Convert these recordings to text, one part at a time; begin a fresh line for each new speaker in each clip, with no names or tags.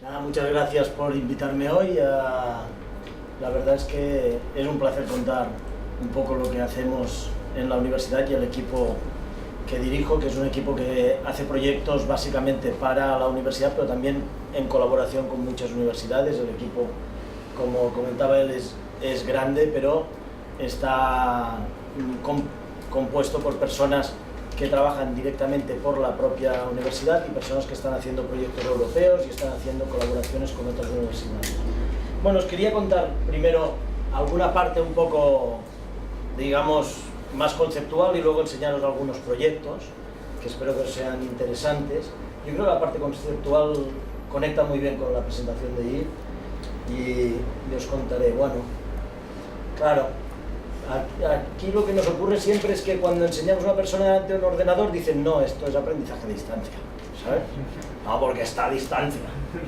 Nada, muchas gracias por invitarme hoy. La verdad es que es un placer contar un poco lo que hacemos en la universidad y el equipo que dirijo, que es un equipo que hace proyectos básicamente para la universidad, pero también en colaboración con muchas universidades. El equipo, como comentaba él, es grande, pero está compuesto por personas que trabajan directamente por la propia universidad y personas que están haciendo proyectos europeos y están haciendo colaboraciones con otras universidades. Bueno, os quería contar primero alguna parte un poco, digamos, más conceptual y luego enseñaros algunos proyectos que espero que sean interesantes. Yo creo que la parte conceptual conecta muy bien con la presentación de Yves y os contaré. Bueno, claro, aquí lo que nos ocurre siempre es que cuando enseñamos a una persona ante un ordenador dicen no, esto es aprendizaje a distancia, ¿sabes? No, porque está a distancia,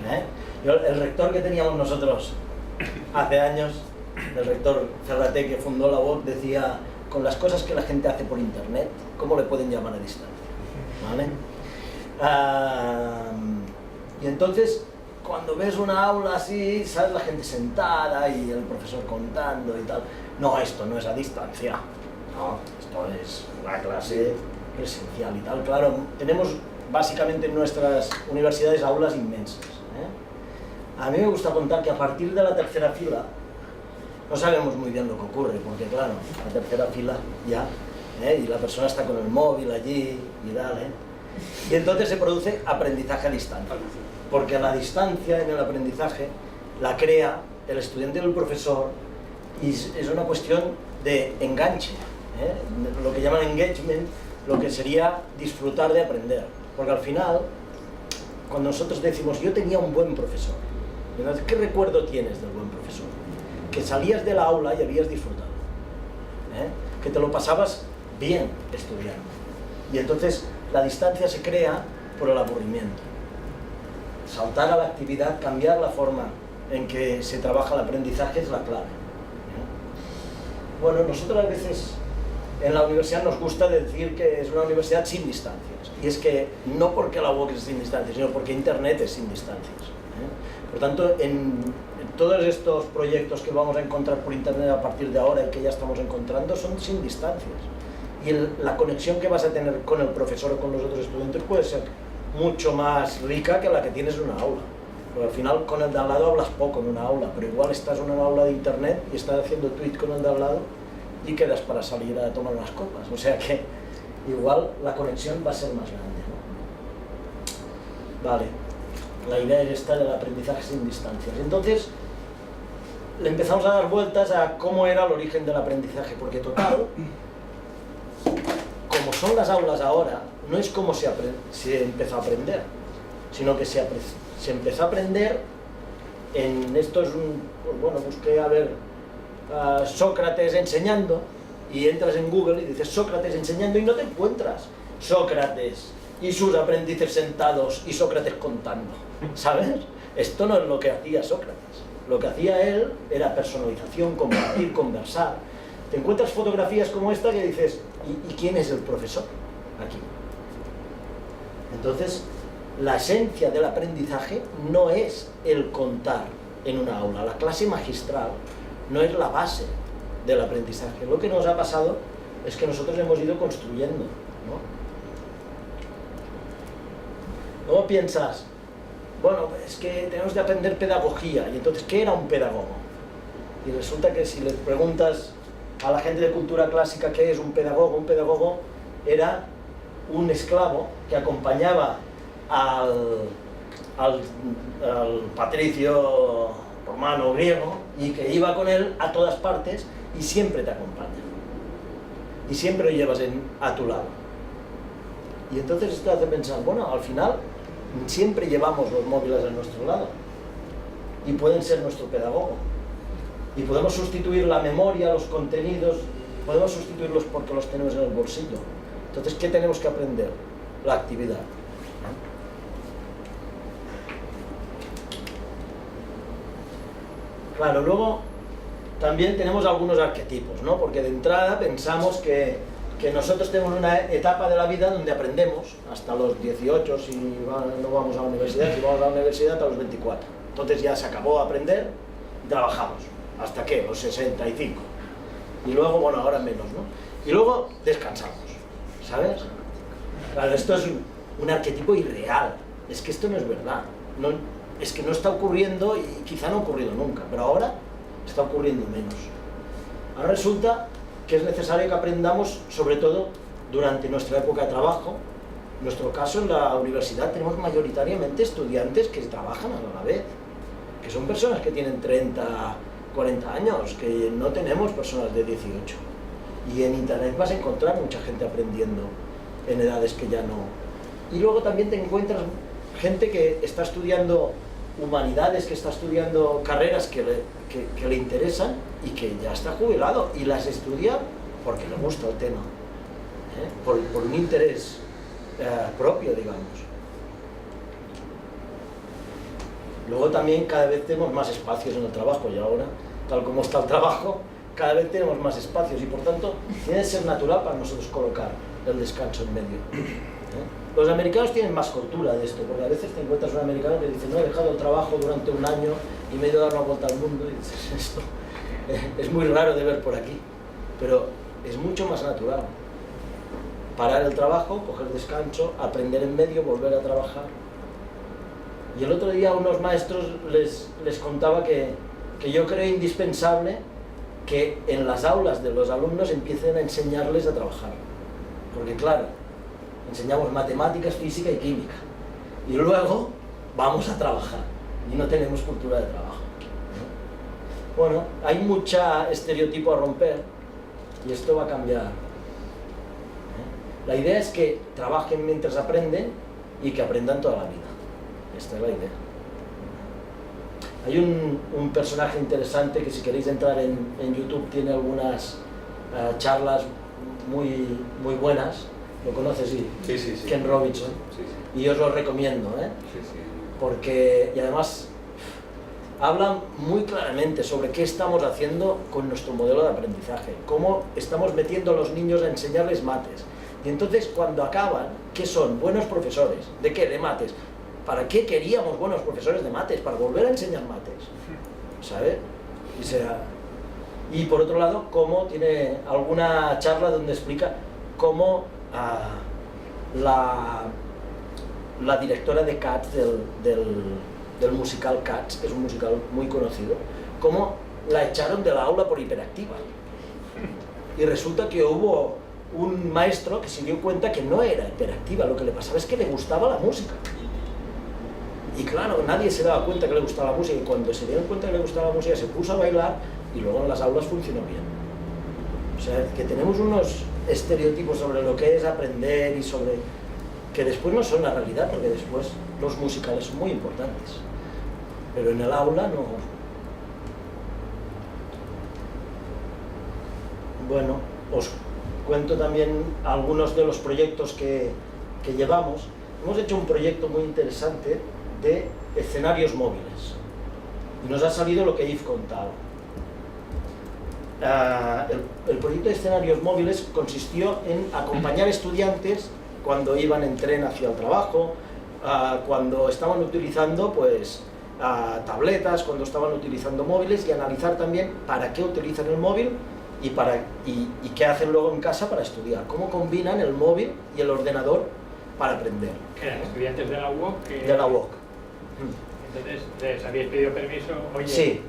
¿eh? El rector que teníamos nosotros hace años, el rector Ferraté, que fundó la UOC, decía: con las cosas que la gente hace por internet, ¿cómo le pueden llamar a distancia? ¿Vale? Y entonces, cuando ves una aula así, sabes, la gente sentada y el profesor contando y tal, no, esto no es a distancia, no, esto es una clase presencial y tal. Claro, tenemos básicamente en nuestras universidades aulas inmensas, ¿eh? A mí me gusta contar que a partir de la tercera fila no sabemos muy bien lo que ocurre, porque claro, la tercera fila ya, y la persona está con el móvil allí y tal, y entonces se produce aprendizaje a distancia, porque la distancia en el aprendizaje la crea el estudiante y el profesor, y es una cuestión de enganche, lo que llaman engagement, lo que sería disfrutar de aprender, porque al final, cuando nosotros decimos yo tenía un buen profesor, entonces, ¿qué recuerdo tienes del buen profesor? Que salías de la aula y habías disfrutado, que te lo pasabas bien estudiando, y entonces la distancia se crea por el aburrimiento. Saltar a la actividad, cambiar la forma en que se trabaja el aprendizaje es la clave. Bueno, nosotros a veces en la universidad nos gusta decir que es una universidad sin distancias, y es que no porque la UOC es sin distancias, sino porque Internet es sin distancias. Por tanto, en todos estos proyectos que vamos a encontrar por Internet a partir de ahora y que ya estamos encontrando son sin distancias. Y la conexión que vas a tener con el profesor o con los otros estudiantes puede ser mucho más rica que la que tienes en una aula. Porque al final con el de al lado hablas poco en una aula, pero igual estás en una aula de Internet y estás haciendo tweet con el de al lado y quedas para salir a tomar unas copas. O sea que igual la conexión va a ser más grande, ¿no? Vale. La idea es esta del aprendizaje sin distancias. Entonces, le empezamos a dar vueltas a cómo era el origen del aprendizaje, porque total, como son las aulas ahora, no es como se empezó a aprender, sino que se empezó a aprender en estos, pues bueno, busqué a ver Sócrates enseñando, y entras en Google y dices Sócrates enseñando y no te encuentras Sócrates y sus aprendices sentados y Sócrates contando, ¿sabes? Esto no es lo que hacía Sócrates. Lo que hacía él era personalización, compartir, conversar. Te encuentras fotografías como esta que dices, ¿y quién es el profesor aquí? Entonces, la esencia del aprendizaje no es el contar en una aula. La clase magistral no es la base del aprendizaje. Lo que nos ha pasado es que nosotros hemos ido construyendo, ¿no? Luego piensas, bueno, es que tenemos que aprender pedagogía, y entonces, ¿qué era un pedagogo? Y resulta que si les preguntas a la gente de cultura clásica qué es un pedagogo era un esclavo que acompañaba al patricio romano o griego y que iba con él a todas partes y siempre te acompaña. Y siempre lo llevas a tu lado. Y entonces esto hace pensar, bueno, al final siempre llevamos los móviles a nuestro lado y pueden ser nuestro pedagogo. Y podemos sustituir la memoria, los contenidos, podemos sustituirlos porque los tenemos en el bolsillo. Entonces, ¿qué tenemos que aprender? La actividad. Claro, luego también tenemos algunos arquetipos, ¿no? Porque de entrada pensamos que que nosotros tenemos una etapa de la vida donde aprendemos hasta los 18 si no vamos a la universidad, si vamos a la universidad hasta los 24. Entonces ya se acabó aprender y trabajamos. ¿Hasta qué? Los 65. Y luego, bueno, ahora menos, ¿no? Y luego descansamos, ¿sabes? Claro, esto es un arquetipo irreal. Es que esto no es verdad. No, es que no está ocurriendo y quizá no ha ocurrido nunca, pero ahora está ocurriendo menos. Ahora resulta que es necesario que aprendamos, sobre todo durante nuestra época de trabajo. En nuestro caso, en la universidad tenemos mayoritariamente estudiantes que trabajan a la vez, que son personas que tienen 30, 40 años, que no tenemos personas de 18. Y en internet vas a encontrar mucha gente aprendiendo en edades que ya no. Y luego también te encuentras gente que está estudiando humanidades, que está estudiando carreras que le interesan y que ya está jubilado y las estudia porque le gusta el tema, por un interés propio, digamos. Luego también cada vez tenemos más espacios en el trabajo y ahora, tal como está el trabajo, cada vez tenemos más espacios y por tanto tiene que ser natural para nosotros colocar el descanso en medio. Los americanos tienen más cultura de esto, porque a veces te encuentras un americano que dice no, he dejado el trabajo durante un año y me he ido a dar una vuelta al mundo y dices esto es muy raro de ver por aquí, pero es mucho más natural parar el trabajo, coger descanso, aprender en medio, volver a trabajar. Y el otro día a unos maestros les contaba que yo creo indispensable que en las aulas de los alumnos empiecen a enseñarles a trabajar, porque claro, enseñamos matemáticas, física y química y luego vamos a trabajar y no tenemos cultura de trabajo. Bueno, hay mucho estereotipo a romper y esto va a cambiar. La idea es que trabajen mientras aprenden y que aprendan toda la vida. Esta es la idea. Hay un personaje interesante que si queréis entrar en YouTube tiene algunas charlas muy buenas. ¿Lo conoces? Sí. Sí. Ken Robinson. Sí. Y os lo recomiendo, Sí. Porque, y además, hablan muy claramente sobre qué estamos haciendo con nuestro modelo de aprendizaje, cómo estamos metiendo a los niños a enseñarles mates. Y entonces, cuando acaban, ¿qué son? Buenos profesores. ¿De qué? De mates. ¿Para qué queríamos buenos profesores de mates? Para volver a enseñar mates, ¿sabes? Y por otro lado, cómo tiene alguna charla donde explica cómo la directora de Cats del musical Cats, que es un musical muy conocido, cómo la echaron de la aula por hiperactiva. Y resulta que hubo un maestro que se dio cuenta que no era hiperactiva, lo que le pasaba es que le gustaba la música. Y claro, nadie se daba cuenta que le gustaba la música, y cuando se dieron cuenta que le gustaba la música se puso a bailar y luego en las aulas funcionó bien. O sea, que tenemos unos estereotipos sobre lo que es aprender y sobre que después no son la realidad, porque después los musicales son muy importantes, pero en el aula no. Bueno, os cuento también algunos de los proyectos que llevamos. Hemos hecho un proyecto muy interesante de escenarios móviles y nos ha salido lo que Yves contaba. El proyecto de escenarios móviles consistió en acompañar estudiantes cuando iban en tren hacia el trabajo, cuando estaban utilizando pues, tabletas, cuando estaban utilizando móviles, y analizar también para qué utilizan el móvil y qué hacen luego en casa para estudiar, cómo combinan el móvil y el ordenador para aprender.
Que eran estudiantes de la UOC.
De la UOC.
Entonces, ¿les habéis pedido permiso? Oye,
sí.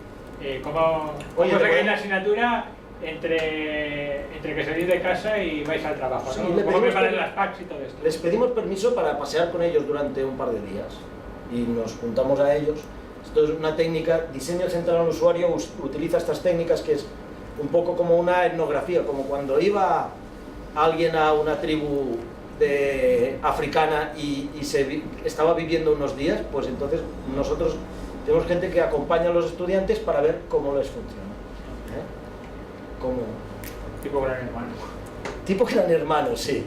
¿Cómo sacáis la asignatura entre que salís de casa y vais al trabajo?
Sí,
¿no? ¿Cómo preparáis las packs y todo esto?
Les pedimos permiso para pasear con ellos durante un par de días y nos juntamos a ellos. Esto es una técnica, diseño centrado en el usuario, utiliza estas técnicas que es un poco como una etnografía, como cuando iba alguien a una tribu africana y estaba viviendo unos días, pues entonces nosotros tenemos gente que acompaña a los estudiantes para ver cómo les funciona.
Tipo Gran Hermano.
Tipo Gran Hermano, sí.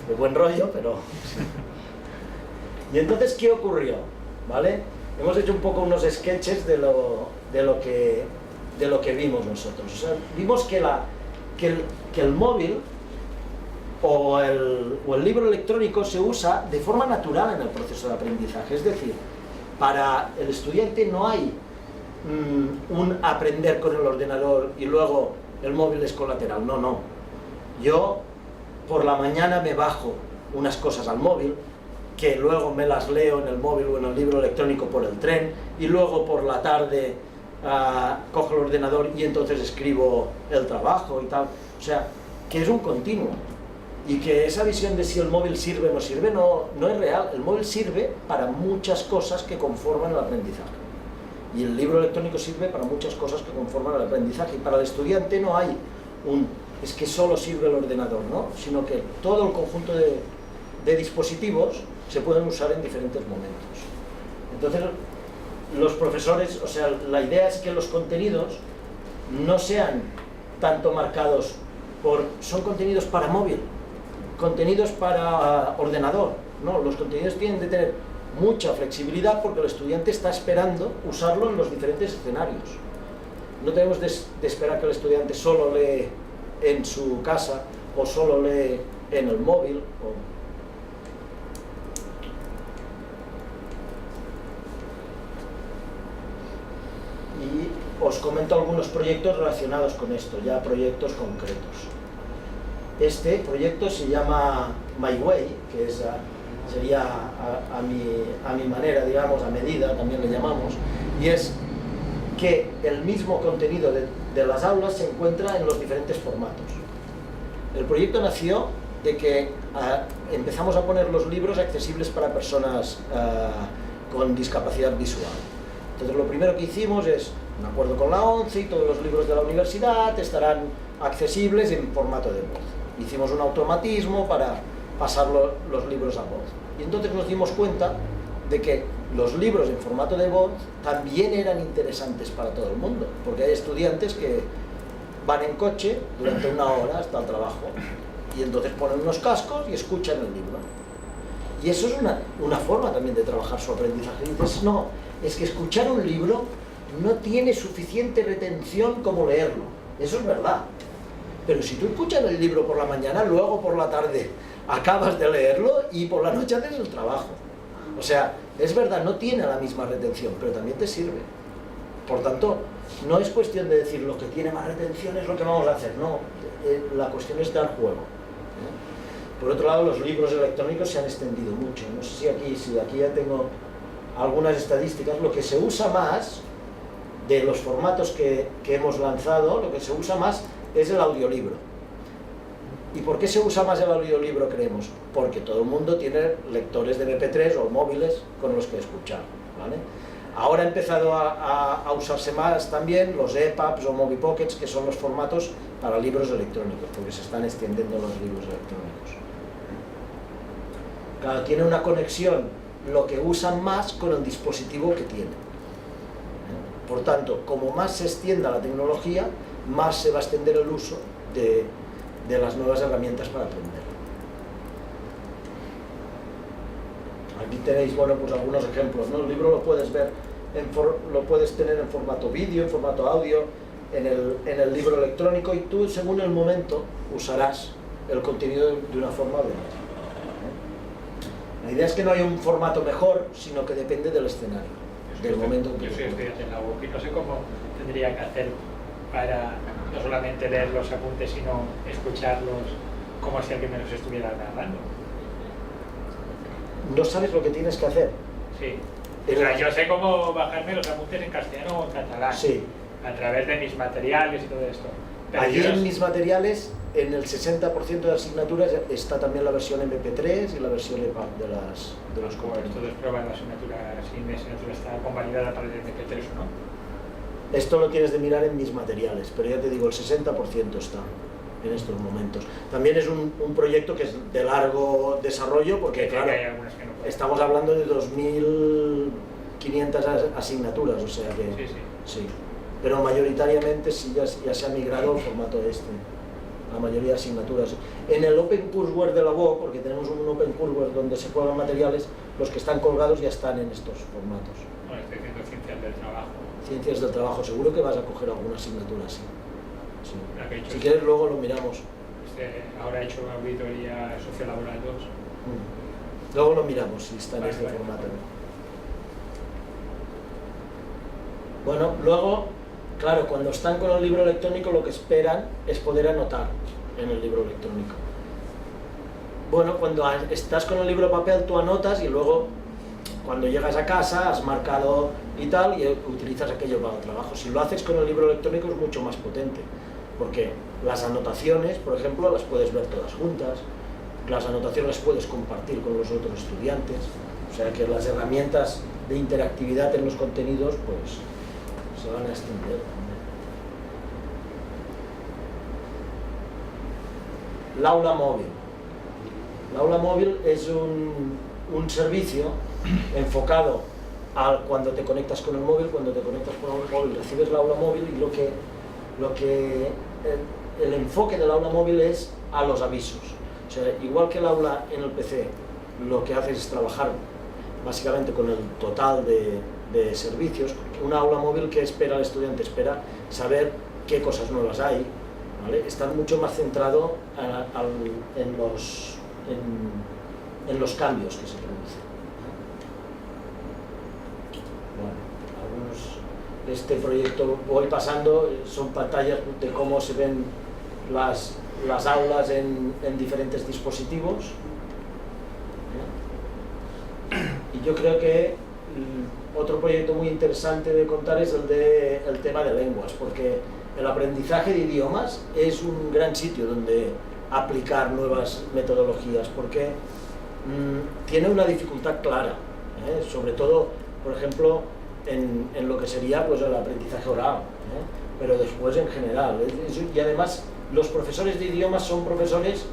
De buen rollo, pero... Y entonces, ¿qué ocurrió? ¿Vale? Hemos hecho un poco unos sketches de lo que vimos nosotros. O sea, vimos que el móvil o el libro electrónico se usa de forma natural en el proceso de aprendizaje. Es decir, para el estudiante no hay un aprender con el ordenador y luego el móvil es colateral. No, no. Yo por la mañana me bajo unas cosas al móvil, que luego me las leo en el móvil o en el libro electrónico por el tren, y luego por la tarde cojo el ordenador y entonces escribo el trabajo y tal. O sea, que es un continuo. Y que esa visión de si el móvil sirve o no sirve no es real. El móvil sirve para muchas cosas que conforman el aprendizaje. Y el libro electrónico sirve para muchas cosas que conforman el aprendizaje. Y para el estudiante no hay es que solo sirve el ordenador, ¿no? Sino que todo el conjunto de dispositivos se pueden usar en diferentes momentos. Entonces, los profesores, o sea, la idea es que los contenidos no sean tanto marcados son contenidos para móvil, contenidos para ordenador, ¿no? Los contenidos tienen de tener mucha flexibilidad porque el estudiante está esperando usarlo en los diferentes escenarios. No tenemos de esperar que el estudiante solo lee en su casa o solo lee en el móvil. Y os comento algunos proyectos relacionados con esto, ya proyectos concretos. Este proyecto se llama My Way, que sería a mi manera, digamos, a medida, también le llamamos, y es que el mismo contenido de las aulas se encuentra en los diferentes formatos. El proyecto nació de que empezamos a poner los libros accesibles para personas con discapacidad visual. Entonces lo primero que hicimos es un acuerdo con la ONCE y todos los libros de la universidad estarán accesibles en formato de voz. Hicimos un automatismo para pasar los libros a voz. Y entonces nos dimos cuenta de que los libros en formato de voz también eran interesantes para todo el mundo, porque hay estudiantes que van en coche durante una hora hasta el trabajo y entonces ponen unos cascos y escuchan el libro. Y eso es una forma también de trabajar su aprendizaje. Y dices, no, es que escuchar un libro no tiene suficiente retención como leerlo. Eso es verdad. Pero si tú escuchas el libro por la mañana, luego por la tarde acabas de leerlo y por la noche haces el trabajo. O sea, es verdad, no tiene la misma retención, pero también te sirve. Por tanto, no es cuestión de decir lo que tiene más retención es lo que vamos a hacer, no. La cuestión es dar juego. Por otro lado, los libros electrónicos se han extendido mucho. No sé si aquí ya tengo algunas estadísticas. Lo que se usa más de los formatos que hemos lanzado, lo que se usa más es el audiolibro. ¿Y por qué se usa más el audiolibro, creemos? Porque todo el mundo tiene lectores de MP3 o móviles con los que escuchar, ¿vale? Ahora ha empezado a usarse más también los EPUBs o Mobi Pockets, que son los formatos para libros electrónicos, porque se están extendiendo los libros electrónicos. Claro, tiene una conexión lo que usan más con el dispositivo que tienen. Por tanto, como más se extienda la tecnología, más se va a extender el uso de las nuevas herramientas para aprender. Aquí tenéis, bueno, pues algunos ejemplos, ¿no? El libro lo puedes ver, lo puedes tener en formato vídeo, en formato audio, en el libro electrónico, y tú, según el momento, usarás el contenido de una forma o de otra. La idea es que no hay un formato mejor, sino que depende del escenario, del momento en que
yo soy estudiante en la UOC y no sé cómo tendría que hacer para no solamente leer los apuntes, sino escucharlos como si alguien me los estuviera narrando.
¿No sabes lo que tienes que hacer?
Sí. O sea, yo sé cómo bajarme los apuntes en castellano o en catalán.
Sí.
A través de mis materiales y todo esto. Pero
allí en mis materiales, en el 60% de asignaturas está también la versión MP3 y la versión EPUB de los contenidos.
Esto es prueba de la asignatura, si mi asignatura está convalidada para el MP3 o no.
Esto lo tienes de mirar en mis materiales, pero ya te digo, el 60% está en estos momentos. También es un proyecto que es de largo desarrollo, porque claro,
hay algunas que no pueden.
Estamos hablando de 2.500 asignaturas, o sea que sí. Pero mayoritariamente sí ya se ha migrado al formato este, la mayoría de asignaturas. En el Open Courseware de la UOC, porque tenemos un Open Courseware donde se juegan materiales, los que están colgados ya están en estos formatos.
Bueno, estoy haciendo ciencias del trabajo.
Ciencias del trabajo, seguro que vas a coger alguna asignatura así. Sí.
La que he hecho
Si quieres luego lo miramos.
ahora he hecho auditoría sociolaboral 2.
Luego lo miramos si está en este formato. Bueno, luego, claro, cuando están con el libro electrónico lo que esperan es poder anotar en el libro electrónico. Bueno, cuando estás con el libro papel tú anotas y luego cuando llegas a casa has marcado y tal y utilizas aquello para el trabajo. Si lo haces con el libro electrónico es mucho más potente, porque las anotaciones, por ejemplo, las puedes ver todas juntas, las anotaciones las puedes compartir con los otros estudiantes, o sea que las herramientas de interactividad en los contenidos pues se van a extender también. L'aula móvil. L'aula móvil es un servicio enfocado a cuando te conectas con el móvil. Cuando te conectas con el móvil recibes el aula móvil y el enfoque del aula móvil es a los avisos. O sea, igual que el aula en el PC lo que hace es trabajar básicamente con el total de servicios, un aula móvil que espera el estudiante, espera saber qué cosas nuevas hay, ¿vale? Está mucho más centrado en los cambios que se producen. Bueno, este proyecto voy pasando, son pantallas de cómo se ven las aulas en diferentes dispositivos. Y yo creo que otro proyecto muy interesante de contar es el tema de lenguas, porque el aprendizaje de idiomas es un gran sitio donde aplicar nuevas metodologías, porque tiene una dificultad clara, sobre todo, por ejemplo, en lo que sería pues, el aprendizaje oral, pero después en general. Y además los profesores de idiomas son profesores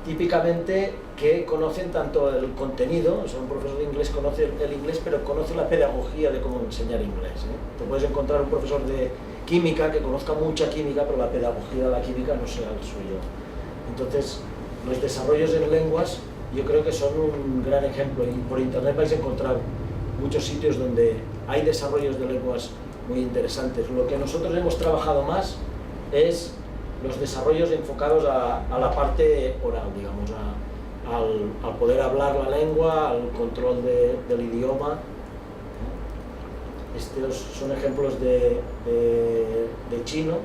típicamente que conocen tanto el contenido, o sea, un profesor de inglés conoce el inglés, pero conoce la pedagogía de cómo enseñar inglés. Te puedes encontrar un profesor de química que conozca mucha química, pero la pedagogía de la química no sea el suyo. Entonces, los desarrollos en lenguas yo creo que son un gran ejemplo, y por internet vais a encontrar muchos sitios donde hay desarrollos de lenguas muy interesantes. Lo que nosotros hemos trabajado más es los desarrollos enfocados a la parte oral, digamos, al poder hablar la lengua, al control del idioma. Estos son ejemplos de chino.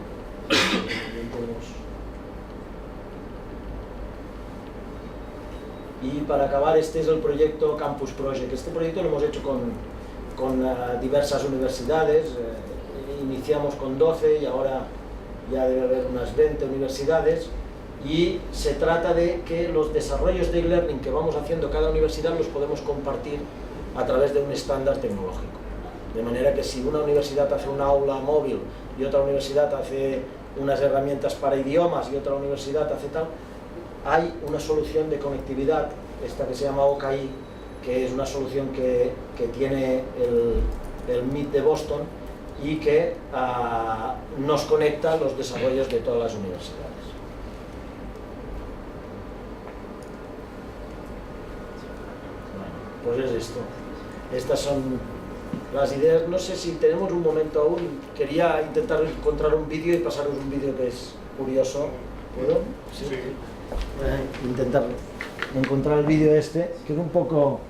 Y para acabar, este es el proyecto Campus Project. Este proyecto lo hemos hecho con diversas universidades. Iniciamos con 12 y ahora ya debe haber unas 20 universidades, y se trata de que los desarrollos de e-learning que vamos haciendo cada universidad los podemos compartir a través de un estándar tecnológico. De manera que si una universidad hace una aula móvil y otra universidad hace unas herramientas para idiomas y otra universidad hace tal, hay una solución de conectividad, esta que se llama OKI, que es una solución que tiene el MIT de Boston y que nos conecta a los desarrollos de todas las universidades. Bueno, pues es esto. Estas son las ideas. No sé si tenemos un momento aún. Quería intentar encontrar un vídeo y pasaros un vídeo que es curioso. ¿Puedo? ¿Sí? Sí. Voy a intentar encontrar el vídeo este, que es un poco...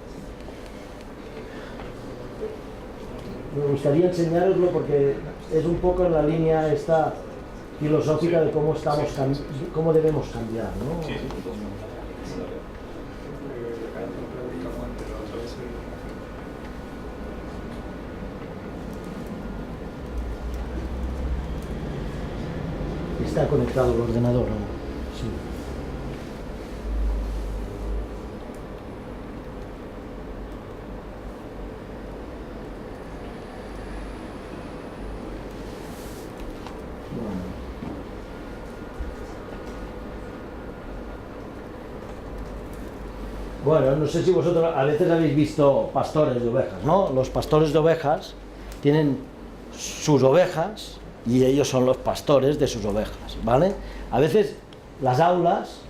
Me gustaría enseñároslo porque es un poco en la línea esta filosófica de cómo cómo debemos cambiar, ¿no? Sí. Está conectado el ordenador, ¿no? Sí. Bueno, no sé si vosotros a veces habéis visto pastores de ovejas, ¿no? Los pastores de ovejas tienen sus ovejas y ellos son los pastores de sus ovejas, ¿vale? A veces las aulas,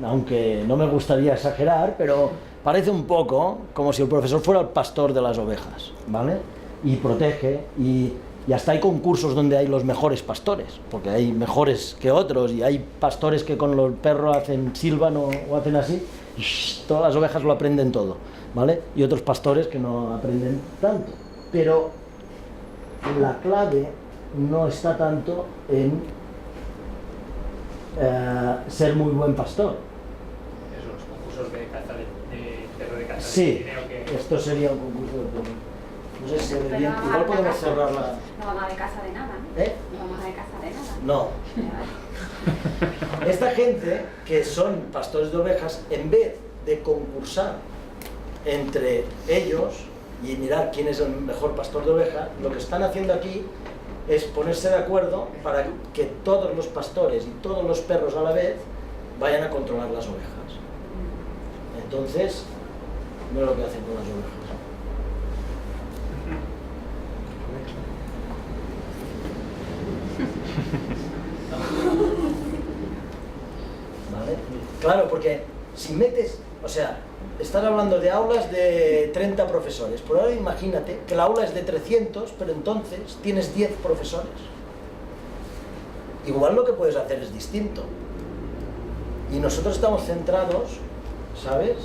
aunque no me gustaría exagerar, pero parece un poco como si el profesor fuera el pastor de las ovejas, ¿vale? Y protege y Y hasta hay concursos donde hay los mejores pastores, porque hay mejores que otros, y hay pastores que con los perros silban o hacen así, y todas las ovejas lo aprenden todo, ¿vale? Y otros pastores que no aprenden tanto. Pero la clave no está tanto en ser muy buen pastor.
Eso, los concursos de caza de perro de caza.
Sí, esto sería un concurso de perro. No sé si se ve bien. Igual podemos cerrar la...
No vamos a de casa de nada, ¿no?
¿Eh?
No vamos a de casa de nada.
No. Esta gente, que son pastores de ovejas, en vez de concursar entre ellos y mirar quién es el mejor pastor de ovejas, lo que están haciendo aquí es ponerse de acuerdo para que todos los pastores y todos los perros a la vez vayan a controlar las ovejas. Entonces, mira lo que hacen con las ovejas. ¿Vale? Claro, porque si metes, o sea, estás hablando de aulas de 30 profesores, pero ahora imagínate que la aula es de 300, pero entonces tienes 10 profesores. Igual lo que puedes hacer es distinto. Y nosotros estamos centrados, ¿sabes?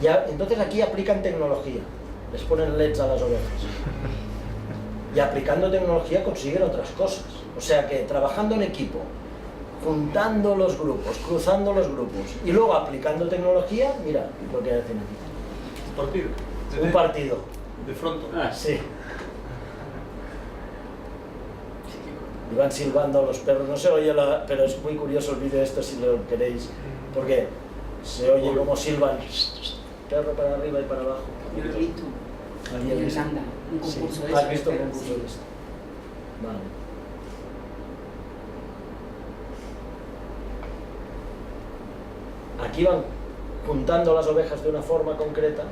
Ya, entonces aquí aplican tecnología, les ponen LEDs a las ovejas. Y aplicando tecnología consiguen otras cosas. O sea que trabajando en equipo, juntando los grupos, cruzando los grupos y luego aplicando tecnología, mira lo que hacen aquí.
¿Partido?
Un partido.
¿De fronto?
Sí. Y van silbando los perros, no se oye pero es muy curioso el vídeo esto si lo queréis, porque se oye como silban, perro para arriba y para abajo.
Yo lo he visto en Irlanda, un concurso de eso.
¿Has visto un concurso de esto? Vale. Aquí van juntando las ovejas de una forma concreta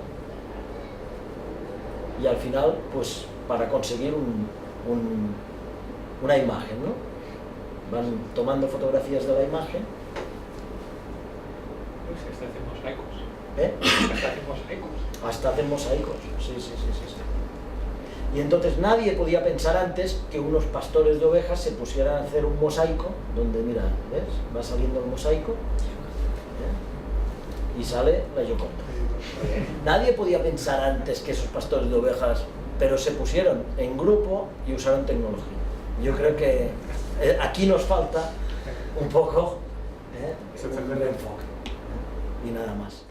y al final, pues, para conseguir una imagen, ¿no? Van tomando fotografías de la imagen.
Pues hasta hacen mosaicos.
¿Eh?
Hasta hacen mosaicos.
Hasta hacen mosaicos, sí. Y entonces nadie podía pensar antes que unos pastores de ovejas se pusieran a hacer un mosaico, donde, mira, ¿ves? Va saliendo el mosaico, ¿eh? Y sale la Gioconda. Nadie podía pensar antes que esos pastores de ovejas, pero se pusieron en grupo y usaron tecnología. Yo creo que aquí nos falta un poco un enfoque, y nada más.